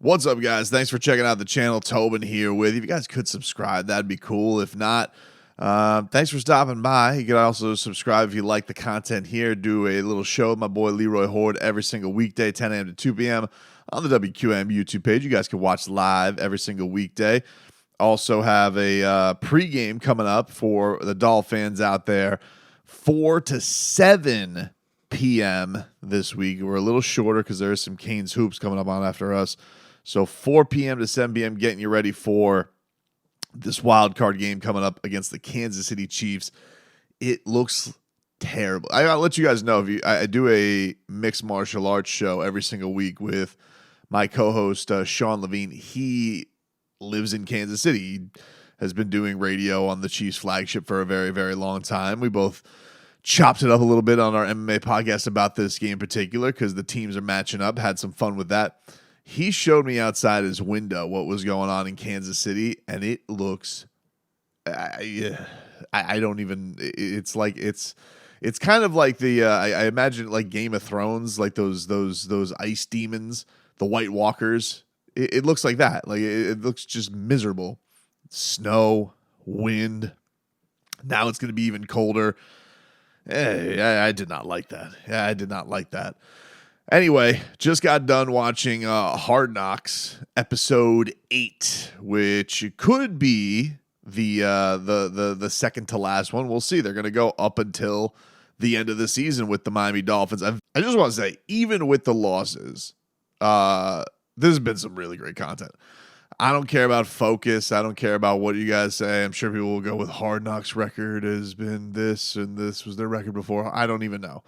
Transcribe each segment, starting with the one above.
What's up, guys? Thanks for checking out the channel. Tobin here with you. If you guys could subscribe, that'd be cool. If not, thanks for stopping by. You can also subscribe if you like the content here. Do a little show with my boy Leroy Horde every single weekday, 10 a.m. to 2 p.m. on the WQM YouTube page. You guys can watch live every single weekday. Also have a pregame coming up for the Dolphins out there, 4 to 7 p.m. this week. We're a little shorter because there is some Canes hoops coming up on after us. So 4 p.m. to 7 p.m. getting you ready for this wild card game coming up against the Kansas City Chiefs. It looks terrible. I gotta let you guys know, I do a mixed martial arts show every single week with my co-host Sean Levine. He lives in Kansas City. He has been doing radio on the Chiefs flagship for a very, very long time. We both chopped it up a little bit on our MMA podcast about this game in particular because the teams are matching up. Had some fun with that. He showed me outside his window what was going on in Kansas City, and it looks, I don't even, it's kind of like the, I imagine like Game of Thrones, like those ice demons, the White Walkers. It looks like that. Like it looks just miserable. Snow, wind. Now it's going to be even colder. I did not like that. I did not like that. Anyway, just got done watching Hard Knocks episode 8, which could be the second to last one. We'll see. They're going to go up until the end of the season with the Miami Dolphins. I just want to say, even with the losses, this has been some really great content. I don't care about focus. I don't care about what you guys say. I'm sure people will go with Hard Knocks record has been this and this was their record before. I don't even know.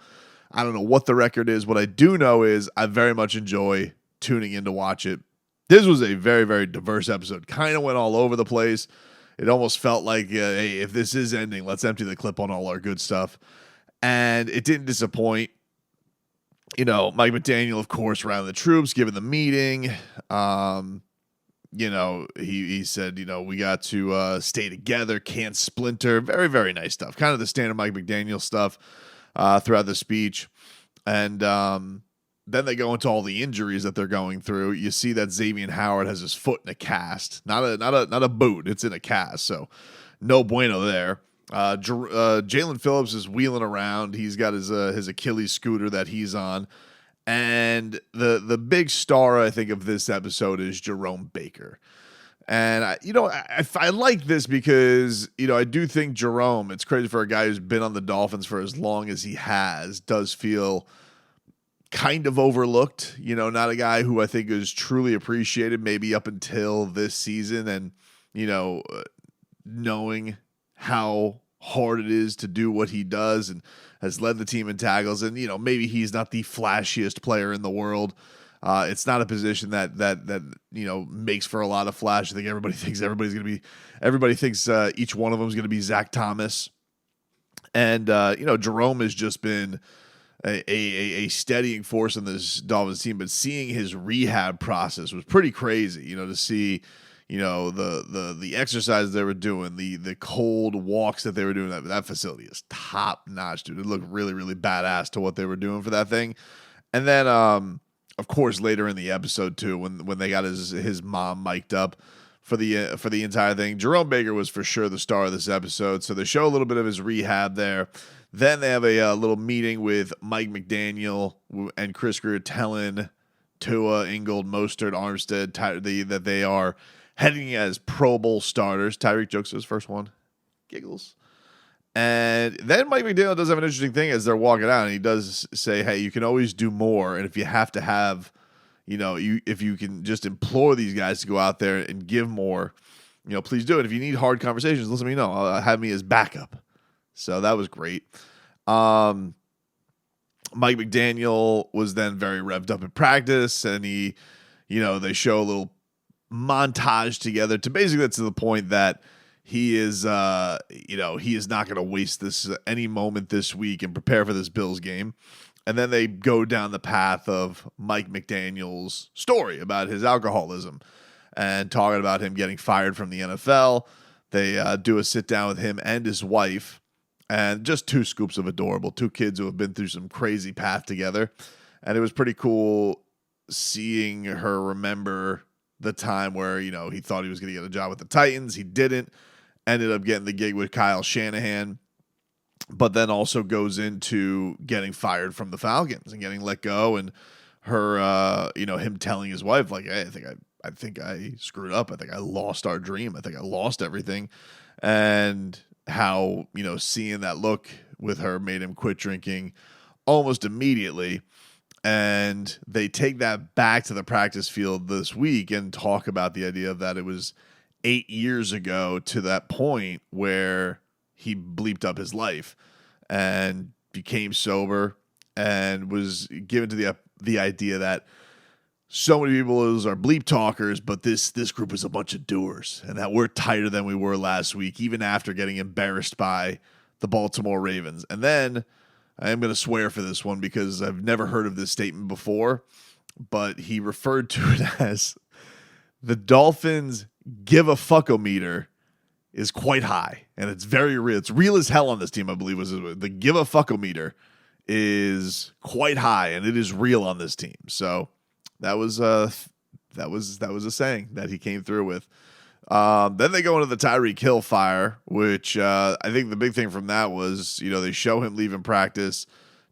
I don't know what the record is. What I do know is I very much enjoy tuning in to watch it. This was a very, very diverse episode. Kind of went all over the place. It almost felt like, hey, if this is ending, let's empty the clip on all our good stuff. And it didn't disappoint. You know, Mike McDaniel, of course, rallying the troops, giving the meeting. You know, he said, you know, we got to stay together, can't splinter. Very, very nice stuff. Kind of the standard Mike McDaniel stuff throughout the speech. And then they go into all the injuries that they're going through. You see that Xavier Howard has his foot in a cast. Not a boot. It's in a cast. So no bueno there. Jalen Phillips is wheeling around. He's got his Achilles scooter that he's on. And the big star, I think, of this episode is Jerome Baker. And, I like this because, I do think Jerome, it's crazy for a guy who's been on the Dolphins for as long as he has, does feel kind of overlooked. Not a guy who I think is truly appreciated maybe up until this season. And, knowing how hard it is to do what he does and has led the team in tackles. And, maybe he's not the flashiest player in the world. It's not a position that makes for a lot of flash. I think everybody thinks each one of them is going to be Zach Thomas. And, Jerome has just been a steadying force in this Dolphins team, but seeing his rehab process was pretty crazy, to see, the exercises they were doing, the cold walks that they were doing. That facility is top notch, dude. It looked really, really badass to what they were doing for that thing. And then, of course, later in the episode too, when they got his mom mic'd up for the entire thing, Jerome Baker was for sure the star of this episode. So they show a little bit of his rehab there. Then they have a little meeting with Mike McDaniel and Chris Greer telling Tua, Ingold, Mostert, Armstead that they are heading as Pro Bowl starters. Tyreek jokes his first one. Giggles. And then Mike McDaniel does have an interesting thing as they're walking out, and he does say, hey, you can always do more. And if you have to have, if you can just implore these guys to go out there and give more, please do it. If you need hard conversations, let me know. I'll have me as backup. So that was great. Mike McDaniel was then very revved up in practice, and he, they show a little montage together to basically get to the point that he is, he is not going to waste this any moment this week and prepare for this Bills game. And then they go down the path of Mike McDaniel's story about his alcoholism and talking about him getting fired from the NFL. They do a sit down with him and his wife, and just two scoops of adorable, two kids who have been through some crazy path together. And it was pretty cool seeing her remember the time where, he thought he was going to get a job with the Titans. He didn't. Ended up getting the gig with Kyle Shanahan, but then also goes into getting fired from the Falcons and getting let go. And her, him telling his wife, like, hey, I think I screwed up. I think I lost our dream. I think I lost everything. And how, seeing that look with her made him quit drinking almost immediately. And they take that back to the practice field this week and talk about the idea that it was 8 years ago to that point where he bleeped up his life and became sober and was given to the idea that so many people are bleep talkers, but this group is a bunch of doers, and that we're tighter than we were last week, even after getting embarrassed by the Baltimore Ravens. And then I am going to swear for this one because I've never heard of this statement before, but he referred to it as the Dolphins give a fuckometer is quite high, and it's very real. It's real as hell on this team, I believe. Was the give a fuckometer is quite high, and it is real on this team. So that was a saying that he came through with. Then they go into the Tyreek Hill fire, which I think the big thing from that was, they show him leaving practice.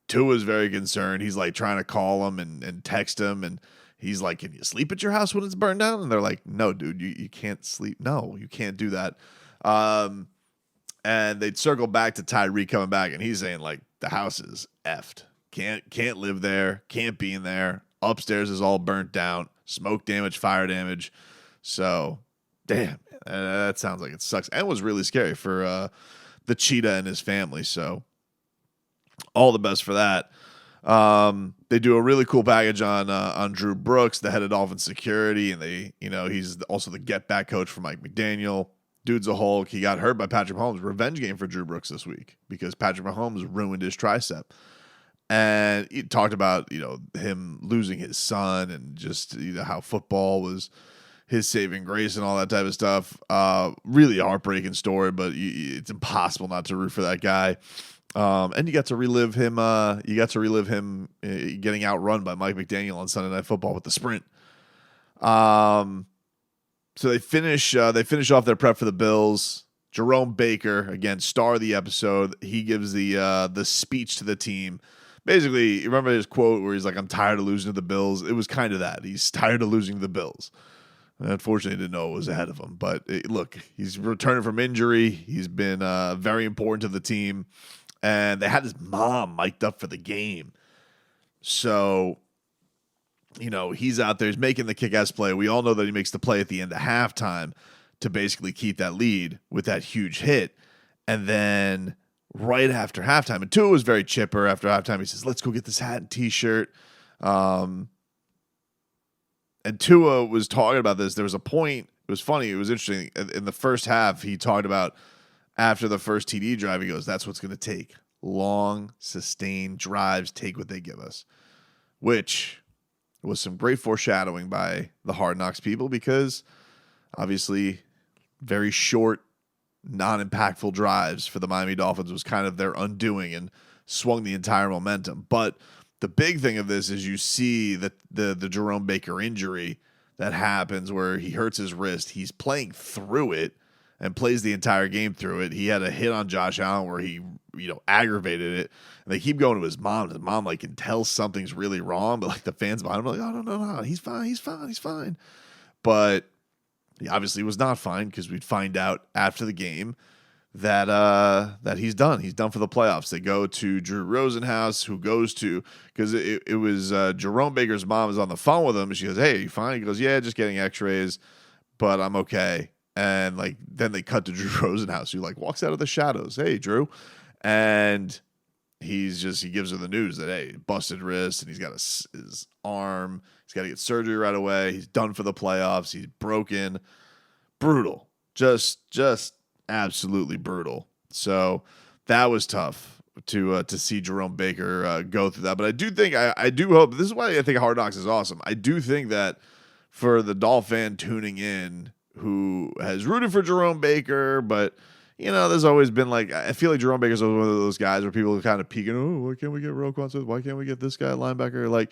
Tua is very concerned. He's like trying to call him and text him, and he's like, can you sleep at your house when it's burned down? And they're like, no, dude, you can't sleep. No, you can't do that. And they'd circle back to Tyreek coming back, and he's saying, like, the house is effed. Can't live there. Can't be in there. Upstairs is all burnt down. Smoke damage, fire damage. So, damn, that sounds like it sucks. And was really scary for the cheetah and his family. So, all the best for that. They do a really cool package on Drew Brooks, the head of Dolphins security, and he's also the get back coach for Mike McDaniel. Dude's a Hulk. He got hurt by Patrick Mahomes. Revenge game for Drew Brooks this week because Patrick Mahomes ruined his tricep. And he talked about, him losing his son and just, how football was his saving grace and all that type of stuff. Really a heartbreaking story, but it's impossible not to root for that guy. And you got to relive him. Getting outrun by Mike McDaniel on Sunday Night Football with the sprint. So they finish off their prep for the Bills. Jerome Baker, again, star of the episode. He gives the speech to the team. Basically, you remember his quote where he's like, "I'm tired of losing to the Bills." It was kind of that. He's tired of losing to the Bills. And unfortunately, didn't know it was ahead of him. But look, he's returning from injury. He's been very important to the team. And they had his mom mic'd up for the game. So, he's out there. He's making the kick-ass play. We all know that he makes the play at the end of halftime to basically keep that lead with that huge hit. And then right after halftime, and Tua was very chipper after halftime. He says, let's go get this hat and T-shirt. And Tua was talking about this. There was a point. It was funny. It was interesting. In the first half, he talked about after the first TD drive, he goes, that's what's going to take. Long, sustained drives, take what they give us. Which was some great foreshadowing by the Hard Knocks people because obviously very short, non-impactful drives for the Miami Dolphins was kind of their undoing and swung the entire momentum. But the big thing of this is you see that the Jerome Baker injury that happens where he hurts his wrist. He's playing through it and plays the entire game through it. He had a hit on Josh Allen where he, aggravated it. And they keep going to his mom. His mom, can tell something's really wrong, but, the fans behind him are like, oh, no, he's fine. But he obviously was not fine because we'd find out after the game that he's done. He's done for the playoffs. They go to Drew Rosenhaus, who goes to, because it was Jerome Baker's mom is on the phone with him. And she goes, hey, you fine? He goes, yeah, just getting x-rays, but I'm okay. And then they cut to Drew Rosenhaus, who walks out of the shadows. Hey, Drew. And he gives her the news that, hey, busted wrist and he's got his arm. He's got to get surgery right away. He's done for the playoffs. He's broken. Brutal. Just absolutely brutal. So that was tough to see Jerome Baker go through that. But I do think, I do hope, this is why I think Hard Knocks is awesome. I do think that for the Dolphin tuning in who has rooted for Jerome Baker, but there's always been I feel like Jerome Baker's one of those guys where people are kind of peeking, oh, why can't we get Roquan Smith? Why can't we get this guy linebacker?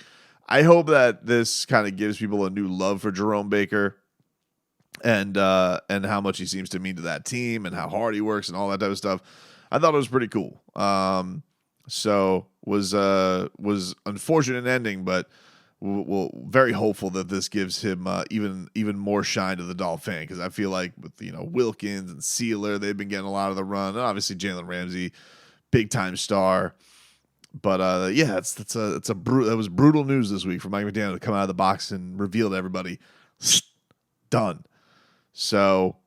I hope that this kind of gives people a new love for Jerome Baker and how much he seems to mean to that team and how hard he works and all that type of stuff. I thought it was pretty cool. So was unfortunate ending, but we'll very hopeful that this gives him even more shine to the Dolphin, because I feel like with Wilkins and Sealer, they've been getting a lot of the run. And obviously Jalen Ramsey, big time star. But yeah, that was brutal news this week for Mike McDaniel to come out of the box and reveal to everybody, done. So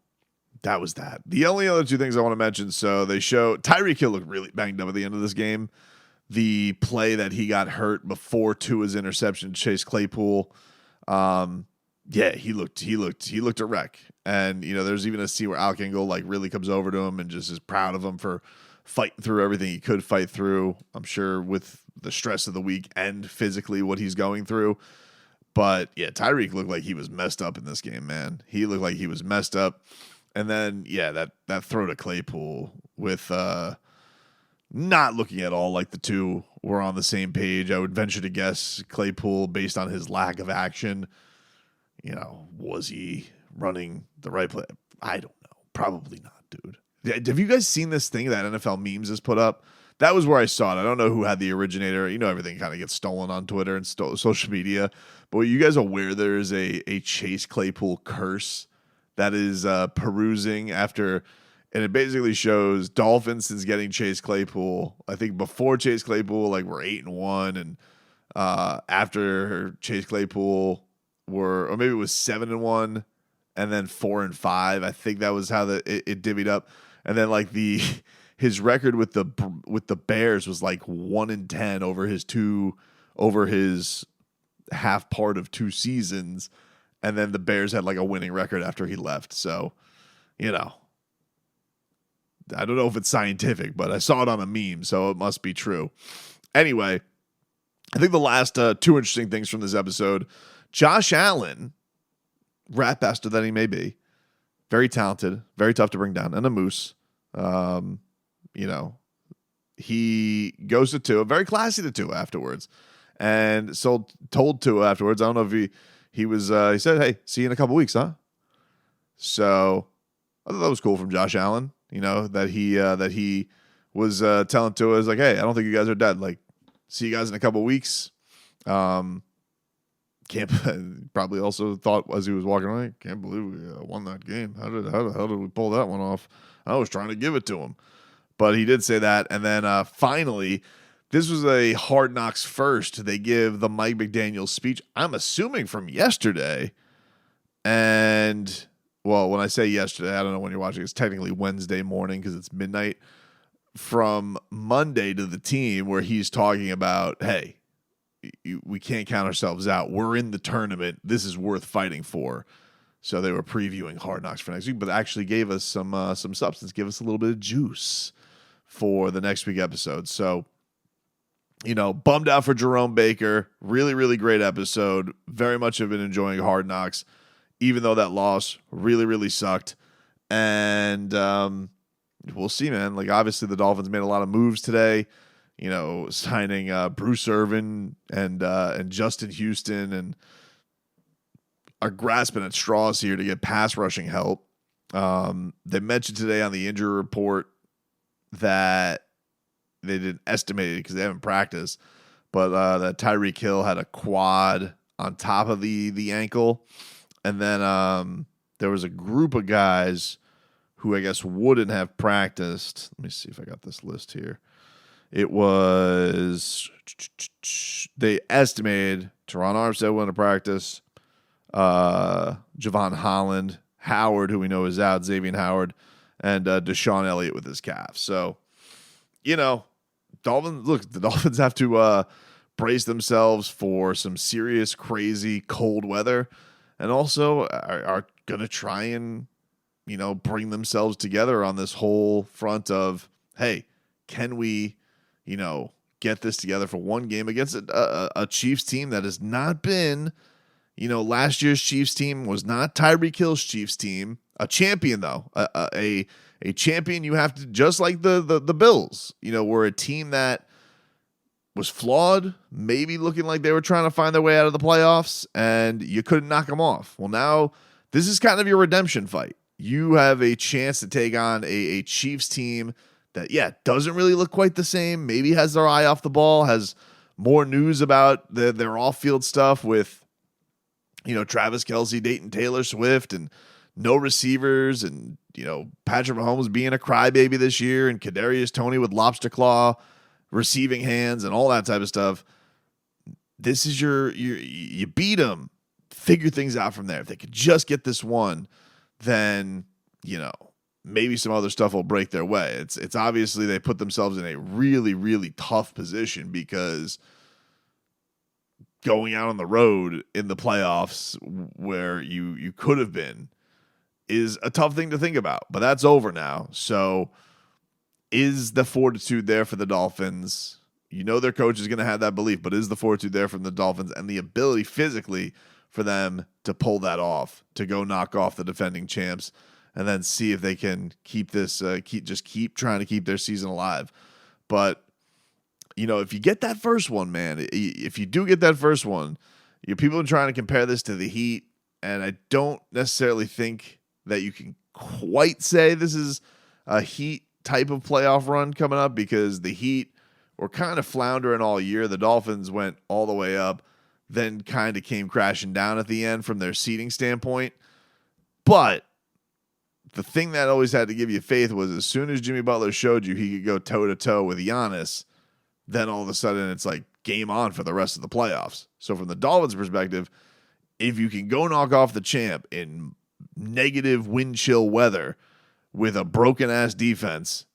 that was that. The only other two things I want to mention. So they show Tyreek Hill looked really banged up at the end of this game. The play that he got hurt before Tua's interception to Chase Claypool. Yeah, he looked a wreck. And there's even a scene where Alec Ingle really comes over to him and just is proud of him for fighting through everything he could fight through. I'm sure with the stress of the week and physically what he's going through. But yeah, Tyreek looked like he was messed up in this game, man. He looked like he was messed up. And then, yeah, that throw to Claypool with not looking at all like the two were on the same page. I would venture to guess Claypool, based on his lack of action, was he running the right play? I don't know. Probably not, dude. Have you guys seen this thing that NFL Memes has put up? That was where I saw it. I don't know who had the originator. Everything kind of gets stolen on Twitter and social media. But were you guys aware there is a Chase Claypool curse that is perusing after, and it basically shows Dolphins since getting Chase Claypool. I think before Chase Claypool, we're 8-1, and after Chase Claypool or maybe it was 7-1, and then 4-5. I think that was how it divvied up. And then his record with the Bears was 1-10 over his half part of 2 seasons. And then the Bears had a winning record after he left. So, I don't know if it's scientific, but I saw it on a meme, so it must be true. Anyway, I think the last 2 interesting things from this episode: Josh Allen, rat bastard that he may be, very talented, very tough to bring down, and a moose. He goes to Tua, very classy to Tua afterwards, and so told Tua afterwards. I don't know if he said, "Hey, see you in a couple weeks, huh?" So I thought that was cool from Josh Allen. That he was telling Tua, is "Hey, I don't think you guys are dead. See you guys in a couple weeks." Can't probably also thought as he was walking away, can't believe we won that game. How the hell did we pull that one off? I was trying to give it to him, but he did say that. And then finally, this was a Hard Knocks first. They give the Mike McDaniel speech, I'm assuming from yesterday. And well, when I say yesterday, I don't know when you're watching. It's technically Wednesday morning because it's midnight. From Monday to the team, where he's talking about, hey, we can't count ourselves out. We're in the tournament. This is worth fighting for. So they were previewing Hard Knocks for next week, but actually gave us some substance, give us a little bit of juice for the next week episode. So, bummed out for Jerome Baker. Really, really great episode. Very much have been enjoying Hard Knocks, even though that loss really, really sucked. And we'll see, man. Obviously the Dolphins made a lot of moves today. Signing Bruce Irvin and Justin Houston, and are grasping at straws here to get pass rushing help. They mentioned today on the injury report that they didn't estimate it because they haven't practiced, but that Tyreek Hill had a quad on top of the ankle. And then there was a group of guys who I guess wouldn't have practiced. Let me see if I got this list here. It was, they estimated Teron Armstead went to practice, Javon Holland, Howard, who we know is out, Xavier Howard, and Deshaun Elliott with his calf. So, the Dolphins have to brace themselves for some serious, crazy, cold weather, and also are going to try and, bring themselves together on this whole front of, hey, can we, get this together for one game against a Chiefs team that has not been, last year's Chiefs team was not Tyreek Hill's Chiefs team. A champion, though, a champion. You have to, just like the Bills, we're a team that was flawed, maybe looking like they were trying to find their way out of the playoffs, and you couldn't knock them off. Well, now this is kind of your redemption fight. You have a chance to take on a Chiefs team that, doesn't really look quite the same, maybe has their eye off the ball, has more news about their off-field stuff with, Travis Kelce, Dayton Taylor Swift, and no receivers, and, Patrick Mahomes being a crybaby this year, and Kadarius Toney with lobster claw receiving hands and all that type of stuff. This is you beat them, figure things out from there. If they could just get this one, then, maybe some other stuff will break their way. It's obviously they put themselves in a really, really tough position because going out on the road in the playoffs where you could have been is a tough thing to think about, but that's over now. So is the fortitude there for the Dolphins? Their coach is going to have that belief, but is the fortitude there from the Dolphins and the ability physically for them to pull that off, to go knock off the defending champs, and then see if they can keep this, keep trying to keep their season alive. But, if you get that first one, man, if you do get that first one, people are trying to compare this to the Heat, and I don't necessarily think that you can quite say this is a Heat type of playoff run coming up, because the Heat were kind of floundering all year. The Dolphins went all the way up, then kind of came crashing down at the end from their seeding standpoint. But the thing that always had to give you faith was as soon as Jimmy Butler showed you he could go toe-to-toe with Giannis, then all of a sudden it's like game on for the rest of the playoffs. So from the Dolphins' perspective, if you can go knock off the champ in negative wind chill weather with a broken-ass defense,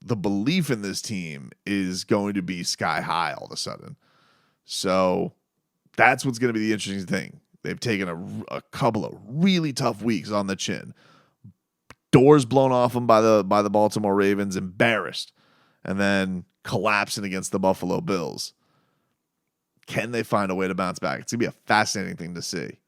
the belief in this team is going to be sky high all of a sudden. So that's what's going to be the interesting thing. They've taken a couple of really tough weeks on the chin. Doors blown off them by the Baltimore Ravens, embarrassed, and then collapsing against the Buffalo Bills. Can they find a way to bounce back? It's going to be a fascinating thing to see.